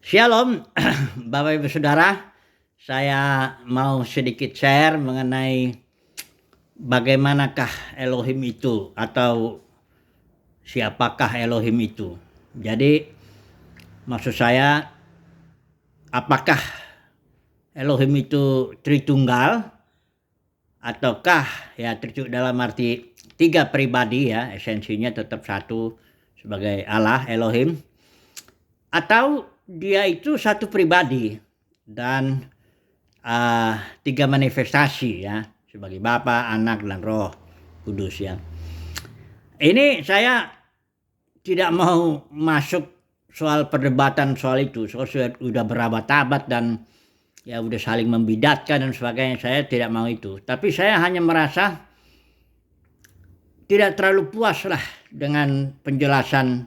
Shalom, Bapak Ibu Saudara. Saya mau sedikit share mengenai bagaimanakah Elohim itu atau siapakah Elohim itu. Jadi maksud saya, apakah Elohim itu Tritunggal ataukah dalam arti tiga pribadi, ya, esensinya tetap satu sebagai Allah Elohim, atau dia itu satu pribadi dan tiga manifestasi, ya, sebagai Bapa, Anak, dan Roh Kudus, ya. Ini saya tidak mau masuk soal perdebatan soal itu, sudah berabad-abad dan ya udah saling membidatkan dan sebagainya. Saya tidak mau itu, tapi saya hanya merasa tidak terlalu puas lah dengan penjelasan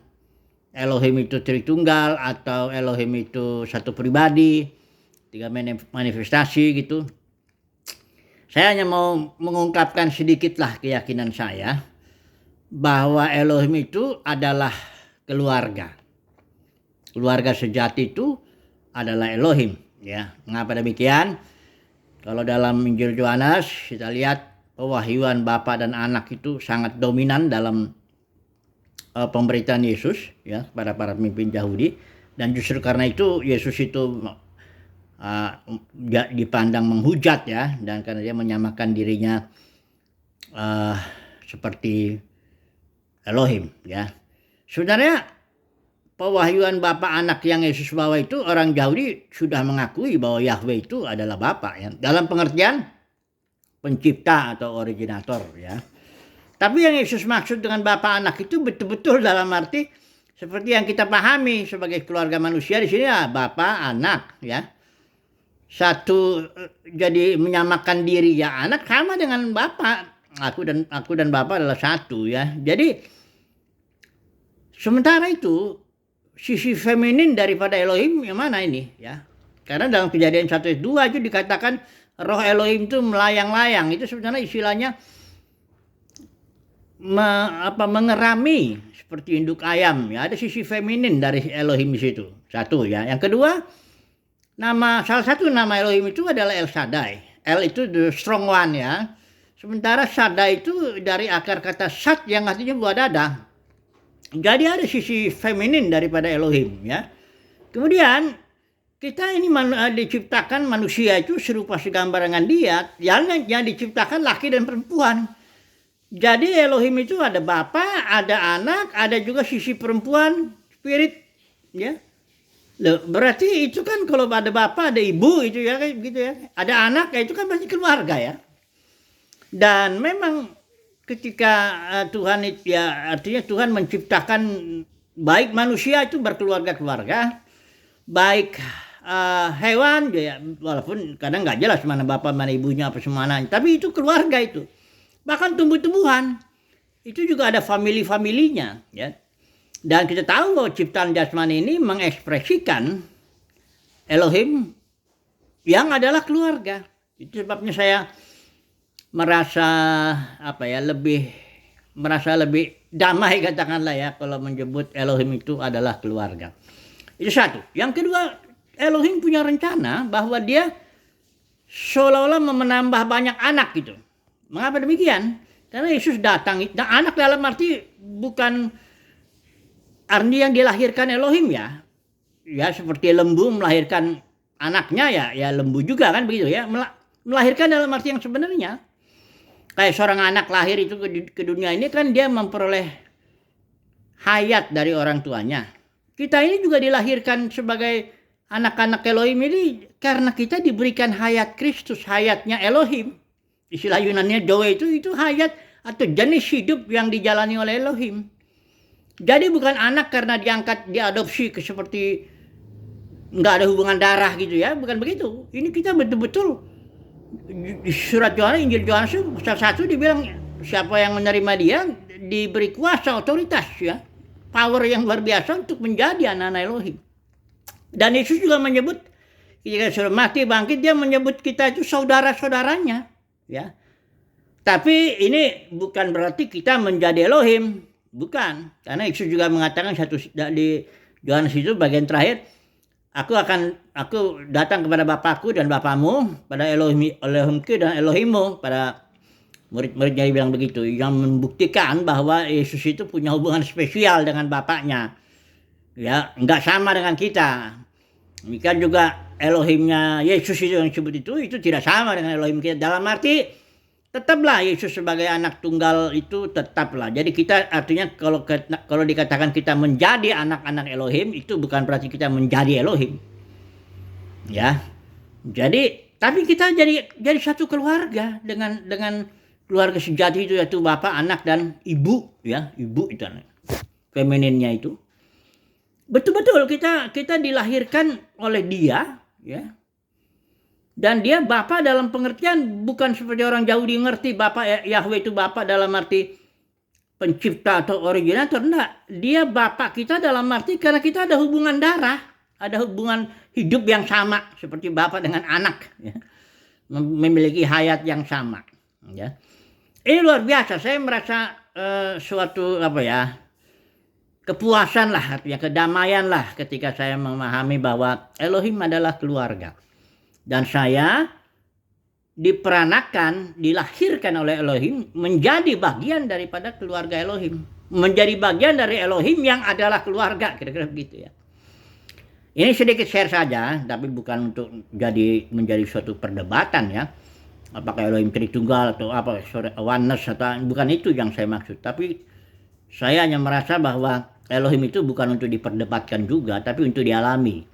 Elohim itu Tritunggal atau Elohim itu satu pribadi, tiga manifestasi gitu. Saya hanya mau mengungkapkan sedikitlah keyakinan saya bahwa Elohim itu adalah keluarga. Keluarga sejati itu adalah Elohim, ya. Mengapa demikian? Kalau dalam Injil Yohanes kita lihat pewahyuan Bapa dan Anak itu sangat dominan dalam pemberitaan Yesus, ya, kepada para pemimpin Yahudi, dan justru karena itu Yesus itu dipandang menghujat, ya, dan karena dia menyamakan dirinya seperti Elohim, ya. Sebenarnya pewahyuan Bapa Anak yang Yesus bawa itu, orang Yahudi sudah mengakui bahwa Yahweh itu adalah Bapa, ya, dalam pengertian pencipta atau originator, ya. Tapi yang Yesus maksud dengan Bapa Anak itu betul-betul dalam arti seperti yang kita pahami sebagai keluarga manusia di sini, ya, Bapa, Anak, ya. Satu, jadi menyamakan diri, ya, Anak sama dengan Bapa. Aku dan Bapa adalah satu, ya. Jadi sementara itu sisi feminin daripada Elohim yang mana ini, ya? Karena dalam Kejadian 1:2 itu dikatakan roh Elohim itu melayang-layang. Itu sebenarnya istilahnya mengerami seperti induk ayam, ya. Ada sisi feminin dari Elohim di situ. Satu, ya. Yang kedua, salah satu nama Elohim itu adalah El Shaddai. El itu the strong one, ya. Sementara Shaddai itu dari akar kata Shad yang artinya buah dada. Jadi ada sisi feminin daripada Elohim, ya. Kemudian kita ini diciptakan manusia itu serupa segambar dengan dia, yang diciptakan laki dan perempuan. Jadi Elohim itu ada Bapa, ada Anak, ada juga sisi perempuan, spirit, ya. Loh, berarti itu kan kalau ada Bapa, ada Ibu, itu, ya, kayak gitu, ya. Ada Anak, ya, itu kan pasti keluarga, ya. Dan memang ketika Tuhan itu, ya, artinya Tuhan menciptakan baik manusia itu berkeluarga-keluarga, baik hewan, ya, walaupun kadang nggak jelas mana bapak mana ibunya apa semana, tapi itu keluarga itu. Bahkan tumbuh-tumbuhan itu juga ada family-familinya, ya. Dan kita tahu bahwa ciptaan jasmani ini mengekspresikan Elohim yang adalah keluarga. Itu sebabnya saya merasa lebih damai, katakanlah, ya, kalau menyebut Elohim itu adalah keluarga. Itu satu. Yang kedua, Elohim punya rencana bahwa dia seolah-olah menambah banyak anak gitu. Mengapa demikian? Karena Yesus datang, dan anak dalam arti bukan arti yang dilahirkan Elohim, ya. Ya, seperti lembu melahirkan anaknya, ya lembu juga kan begitu, ya. Melahirkan dalam arti yang sebenarnya. Kayak seorang anak lahir itu ke dunia ini kan dia memperoleh hayat dari orang tuanya. Kita ini juga dilahirkan sebagai anak-anak Elohim ini karena kita diberikan hayat Kristus, hayatnya Elohim. Istilah Yunani Zoe itu hayat atau jenis hidup yang dijalani oleh Elohim. Jadi bukan anak karena diadopsi seperti nggak ada hubungan darah gitu, ya, bukan begitu. Ini kita betul-betul di surat Yohanes, Injil Yohanes pasal 1 dibilang siapa yang menerima dia diberi kuasa, otoritas, ya, power yang luar biasa untuk menjadi anak-anak Elohim. Dan Yesus juga menyebut ketika sudah mati bangkit, dia menyebut kita itu saudara-saudaranya, ya. Tapi ini bukan berarti kita menjadi Elohim, bukan. Karena Yesus juga mengatakan di Yohanes itu bagian terakhir, aku datang kepada Bapakku dan Bapamu, pada Elohimku dan Elohimmu, pada murid-muridnya bilang begitu, yang membuktikan bahwa Yesus itu punya hubungan spesial dengan Bapaknya. Ya, enggak sama dengan kita. Demikian juga Elohimnya Yesus itu yang disebut itu tidak sama dengan Elohim kita. Dalam arti tetaplah Yesus sebagai anak tunggal itu tetaplah. Jadi kita artinya kalau dikatakan kita menjadi anak-anak Elohim, itu bukan berarti kita menjadi Elohim. Ya. Jadi tapi kita jadi satu keluarga dengan keluarga sejati itu, yaitu bapak, anak, dan ibu, ya. Ibu itu femininnya itu. Betul-betul kita dilahirkan oleh dia, ya. Dan dia Bapa dalam pengertian bukan seperti orang Yahudi ngerti Bapa Yahweh itu Bapa dalam arti pencipta atau originator. Enggak, dia Bapa kita dalam arti karena kita ada hubungan darah, ada hubungan hidup yang sama seperti Bapa dengan anak, ya. Memiliki hayat yang sama, ya. Ini luar biasa. Saya merasa suatu kepuasan lah, artinya kedamaian lah ketika saya memahami bahwa Elohim adalah keluarga. Dan saya dilahirkan oleh Elohim menjadi bagian daripada keluarga Elohim. Menjadi bagian dari Elohim yang adalah keluarga, kira-kira begitu, ya. Ini sedikit share saja, tapi bukan untuk menjadi suatu perdebatan, ya. Apakah Elohim Tritunggal atau oneness atau bukan itu yang saya maksud. Tapi saya hanya merasa bahwa Elohim itu bukan untuk diperdebatkan juga, tapi untuk dialami.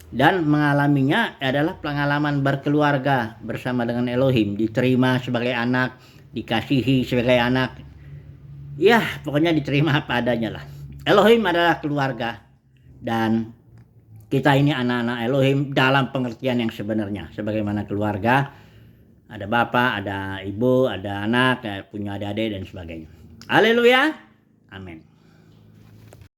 Dan mengalaminya adalah pengalaman berkeluarga bersama dengan Elohim. Diterima sebagai anak, dikasihi sebagai anak. Ya, pokoknya diterima apa adanya lah. Elohim adalah keluarga. Dan kita ini anak-anak Elohim dalam pengertian yang sebenarnya. Sebagaimana keluarga, ada bapak, ada ibu, ada anak, punya adik-adik dan sebagainya. Haleluya. Amin.